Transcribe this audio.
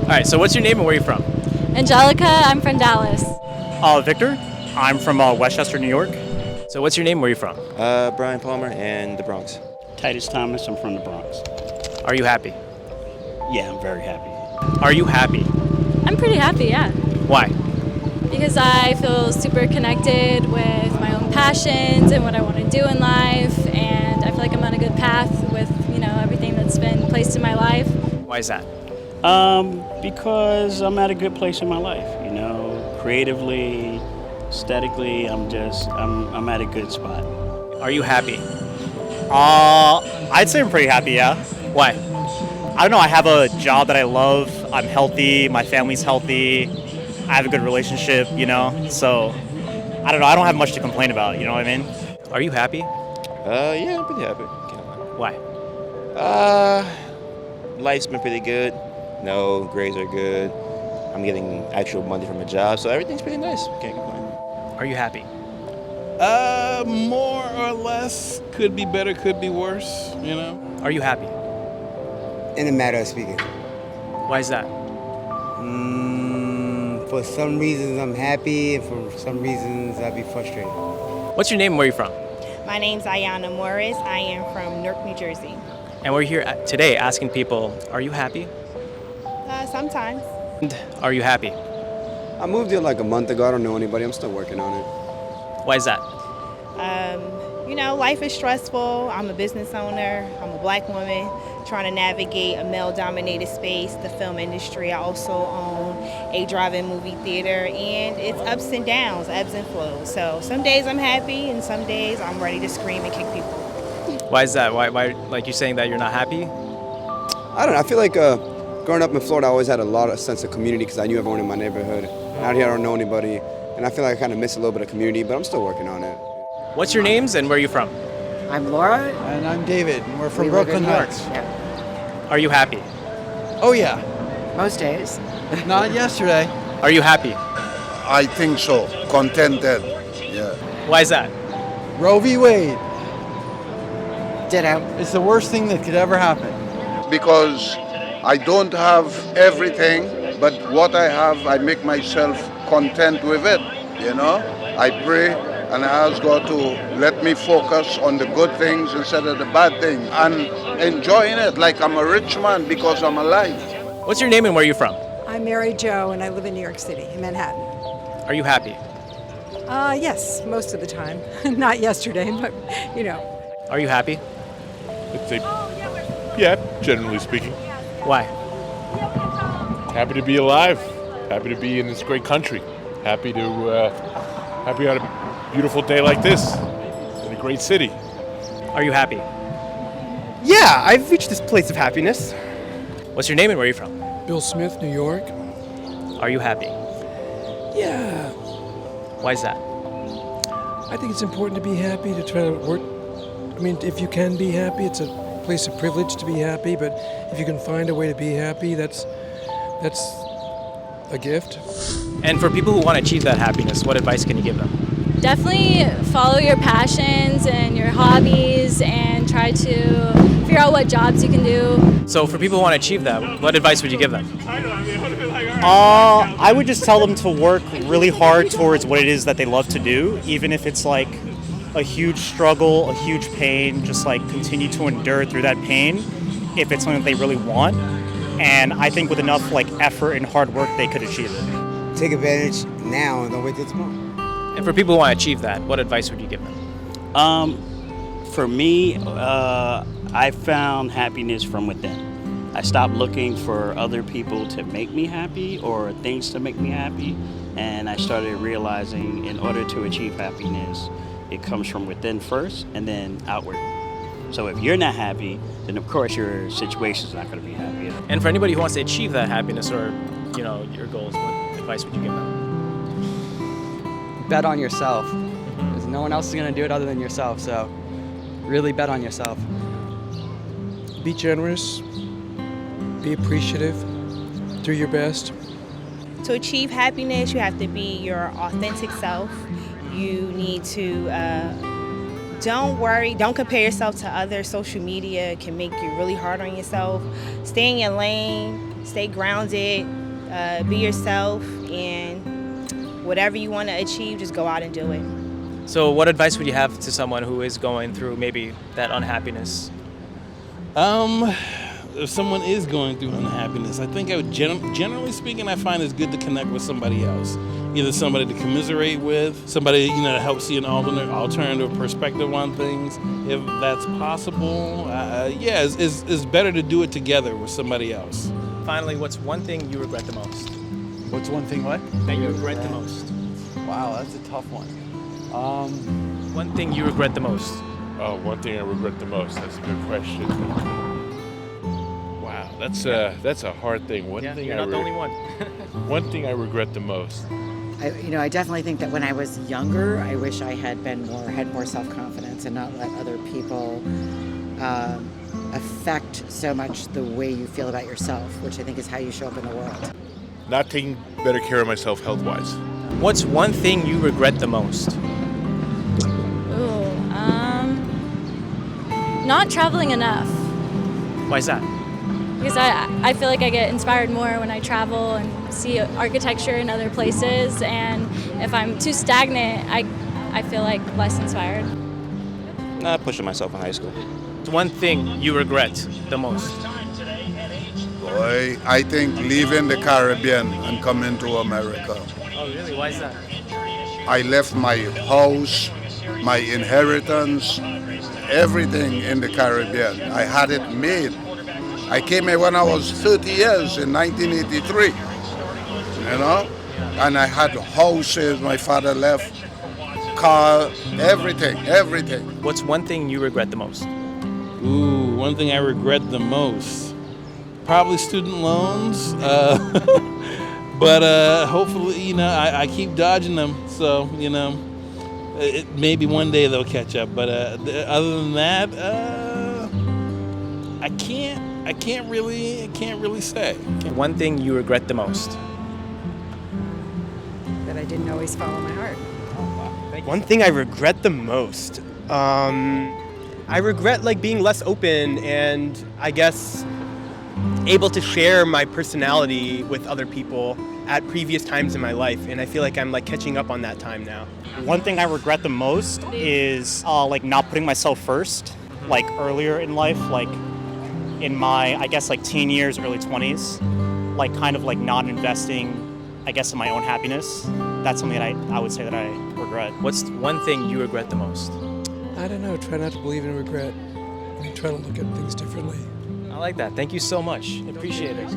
All right, so what's your name and where are you from? Angelica, I'm from Dallas. Victor, I'm from Westchester, New York. So what's your name and where are you from? Brian Palmer and the Bronx. Titus Thomas, I'm from the Bronx. Are you happy? Yeah, I'm very happy. Are you happy? I'm pretty happy, yeah. Why? Because I feel super connected with my own passions and what I want to do in life, and I feel like I'm on a good path with, everything that's been placed in my life. Why is that? Because I'm at a good place in my life, creatively, aesthetically, I'm at a good spot. Are you happy? I'd say I'm pretty happy, yeah. Why? I don't know, I have a job that I love, I'm healthy, my family's healthy, I have a good relationship, so I don't know, I don't have much to complain about, you know what I mean? Are you happy? Yeah, I'm pretty happy. Can't lie. Why? Life's been pretty good. No, grades are good. I'm getting actual money from a job, so everything's pretty nice. Can't complain. Are you happy? More or less. Could be better, could be worse, Are you happy? In a matter of speaking. Why is that? For some reasons I'm happy, and for some reasons I'll be frustrated. What's your name and where are you from? My name's Ayana Morris. I am from Newark, New Jersey. And we're here today asking people, are you happy? Sometimes. And are you happy? I moved here like a month ago. I don't know anybody. I'm still working on it. Why is that? Life is stressful. I'm a business owner. I'm a black woman trying to navigate a male-dominated space, the film industry. I also own a drive-in movie theater, and it's ups and downs, ebbs and flows. So some days I'm happy, and some days I'm ready to scream and kick people. Why is that? Why like you're saying that you're not happy? I don't know. I feel like growing up in Florida, I always had a lot of sense of community because I knew everyone in my neighborhood. Out here, I don't know anybody, and I feel like I kind of miss a little bit of community, but I'm still working on it. What's your names and where are you from? I'm Laura. And I'm David, and we're from We live Brooklyn in New York. Heights. Yeah. Are you happy? Oh yeah, Most days. not yesterday. Are you happy? I think so. Contented. Yeah. Why is that? Roe v. Wade. Ditto. It's the worst thing that could ever happen. Because I don't have everything, but what I have, I make myself content with it. I pray and I ask God to let me focus on the good things instead of the bad things and enjoying it like I'm a rich man because I'm alive. What's your name and where are you from? I'm Mary Jo, and I live in New York City, in Manhattan. Are you happy? Yes, most of the time. Not yesterday, but, Are you happy? I'd say, yeah, generally speaking. Why? Happy to be alive. Happy to be in this great country. Happy on a beautiful day like this in a great city. Are you happy? Yeah, I've reached this place of happiness. What's your name and where are you from? Bill Smith, New York. Are you happy? Yeah. Why is that? I think it's important to be happy, to try to work. I mean, if you can be happy, it's a place of privilege to be happy, but if you can find a way to be happy, that's a gift. And for people who want to achieve that happiness, what advice can you give them? Definitely follow your passions and your hobbies and try to figure out what jobs you can do. So for people who want to achieve that, what advice would you give them? I would just tell them to work really hard towards what it is that they love to do, even if it's like a huge struggle, a huge pain, just like continue to endure through that pain if it's something that they really want. And I think with enough effort and hard work, they could achieve it. Take advantage now and don't wait till tomorrow. And for people who want to achieve that, what advice would you give them? For me, I found happiness from within. I stopped looking for other people to make me happy or things to make me happy, and I started realizing in order to achieve happiness, it comes from within first and then outward. So if you're not happy, then of course your situation's not going to be happy. And for anybody who wants to achieve that happiness or, your goals, what advice would you give them? Bet on yourself. Because no one else is going to do it other than yourself, so really bet on yourself. Be generous. Be appreciative. Do your best. To achieve happiness, you have to be your authentic self. You need to don't compare yourself to others. Social media can make you really hard on yourself. Stay in your lane, stay grounded, be yourself, and whatever you want to achieve, just go out and do it. So what advice would you have to someone who is going through maybe that unhappiness? If someone is going through unhappiness, I think I would generally speaking, I find it's good to connect with somebody else. Either somebody to commiserate with, somebody to help see an alternative perspective on things, if that's possible. It's better to do it together with somebody else. Finally, what's one thing you regret the most? What's one thing what? That you regret the most. Wow, that's a tough one. One thing you regret the most. Oh, one thing I regret the most. That's a good question. Wow, that's a hard thing. One thing you're not the only one. One thing I regret the most. I definitely think that when I was younger, I wish I had had more self-confidence and not let other people affect so much the way you feel about yourself, which I think is how you show up in the world. Not taking better care of myself health-wise. What's one thing you regret the most? Not traveling enough. Why is that? Because I feel like I get inspired more when I travel and see architecture in other places, and if I'm too stagnant, I feel like less inspired. Not pushing myself in high school. What's one thing you regret the most? Boy, I think leaving the Caribbean and coming to America. Oh, really? Why is that? I left my house, my inheritance, everything in the Caribbean. I had it made. I came here when I was 30 years in 1983, and I had houses my father left, car, everything. What's one thing you regret the most? Ooh, one thing I regret the most. Probably student loans. But hopefully, I keep dodging them. So, maybe one day they'll catch up. But other than that, I can't really say. One thing you regret the most? That I didn't always follow my heart. One thing I regret the most, I regret being less open and I guess able to share my personality with other people at previous times in my life, and I feel like I'm catching up on that time now. One thing I regret the most is not putting myself first, earlier in life, in my teen years, early 20s, not investing, in my own happiness. That's something that I would say that I regret. What's one thing you regret the most? I don't know. Try not to believe in regret. Try to look at things differently. I like that. Thank you so much. Appreciate it.